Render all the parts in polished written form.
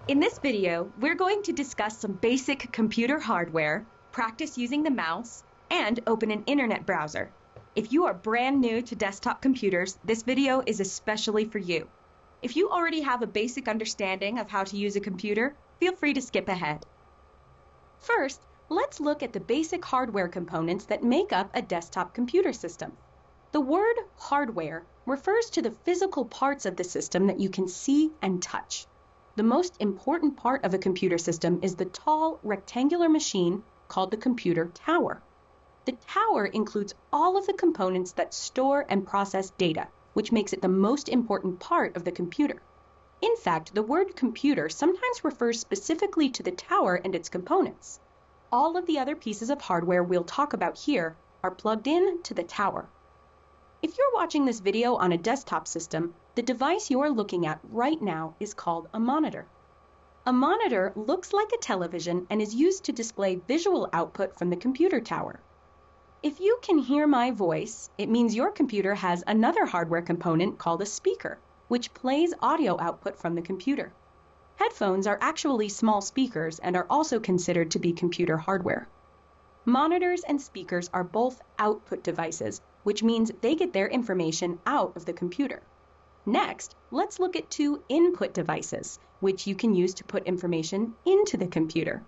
In this video, we're going to discuss some basic computer hardware, practice using the mouse, and open an internet browser. If you are brand new to desktop computers, this video is especially for you. If you already have a basic understanding of how to use a computer, feel free to skip ahead. First, let's look at the basic hardware components that make up a desktop computer system. The word hardware refers to the physical parts of the system that you can see and touch. The most important part of a computer system is the tall, rectangular machine called the computer tower. The tower includes all of the components that store and process data, which makes it the most important part of the computer. In fact, the word computer sometimes refers specifically to the tower and its components. All of the other pieces of hardware we'll talk about here are plugged in to the tower. If you're watching this video on a desktop system, the device you're looking at right now is called a monitor. A monitor looks like a television and is used to display visual output from the computer tower. If you can hear my voice, it means your computer has another hardware component called a speaker, which plays audio output from the computer. Headphones are actually small speakers and are also considered to be computer hardware. Monitors and speakers are both output devices, which means they get their information out of the computer. Next, let's look at two input devices, which you can use to put information into the computer.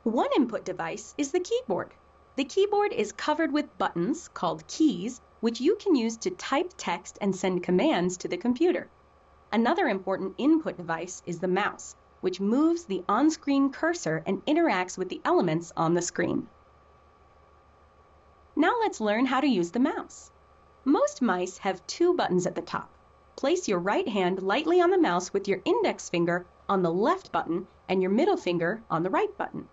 One input device is the keyboard. The keyboard is covered with buttons called keys, which you can use to type text and send commands to the computer. Another important input device is the mouse, which moves the on-screen cursor and interacts with the elements on the screen. Now let's learn how to use the mouse. Most mice have two buttons at the top. Place your right hand lightly on the mouse with your index finger on the left button and your middle finger on the right button.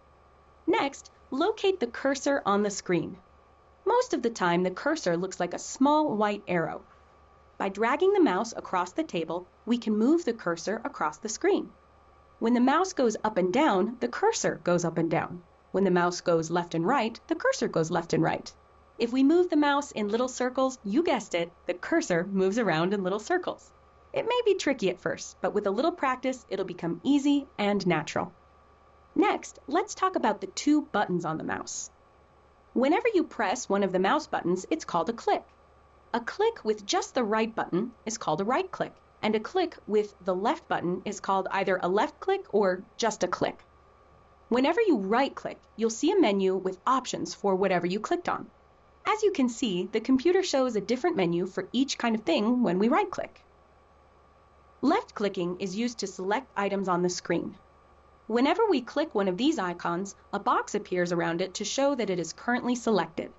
Next, locate the cursor on the screen. Most of the time, the cursor looks like a small white arrow. By dragging the mouse across the table, we can move the cursor across the screen. When the mouse goes up and down, the cursor goes up and down. When the mouse goes left and right, the cursor goes left and right. If we move the mouse in little circles, you guessed it, the cursor moves around in little circles. It may be tricky at first, but with a little practice, it'll become easy and natural. Next, let's talk about the two buttons on the mouse. Whenever you press one of the mouse buttons, it's called a click. A click with just the right button is called a right click, and a click with the left button is called either a left click or just a click. Whenever you right click, you'll see a menu with options for whatever you clicked on. As you can see, the computer shows a different menu for each kind of thing when we right click. Left clicking is used to select items on the screen. Whenever we click one of these icons, a box appears around it to show that it is currently selected.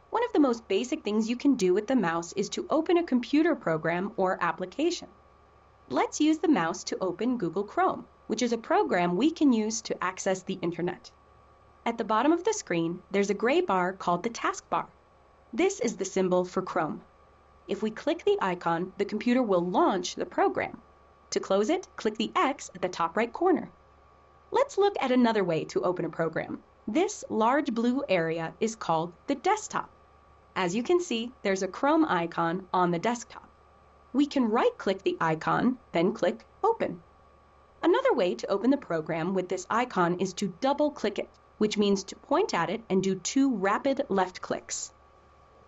One of the most basic things you can do with the mouse is to open a computer program or application. Let's use the mouse to open Google Chrome, which is a program we can use to access the internet. At the bottom of the screen, there's a gray bar called the taskbar. This is the symbol for Chrome. If we click the icon, the computer will launch the program. To close it, click the X at the top right corner. Let's look at another way to open a program. This large blue area is called the desktop. As you can see, there's a Chrome icon on the desktop. We can right-click the icon, then click Open. Another way to open the program with this icon is to double-click it, which means to point at it and do two rapid left clicks.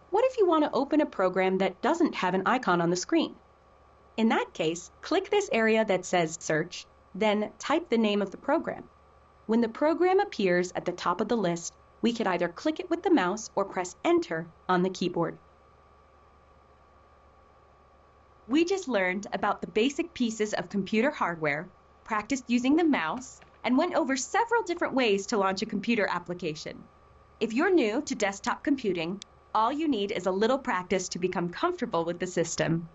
What if you want to open a program that doesn't have an icon on the screen? In that case, click this area that says Search, then type the name of the program. When the program appears at the top of the list, we can either click it with the mouse or press Enter on the keyboard. We just learned about the basic pieces of computer hardware, practiced using the mouse, and went over several different ways to launch a computer application. If you're new to desktop computing, all you need is a little practice to become comfortable with the system.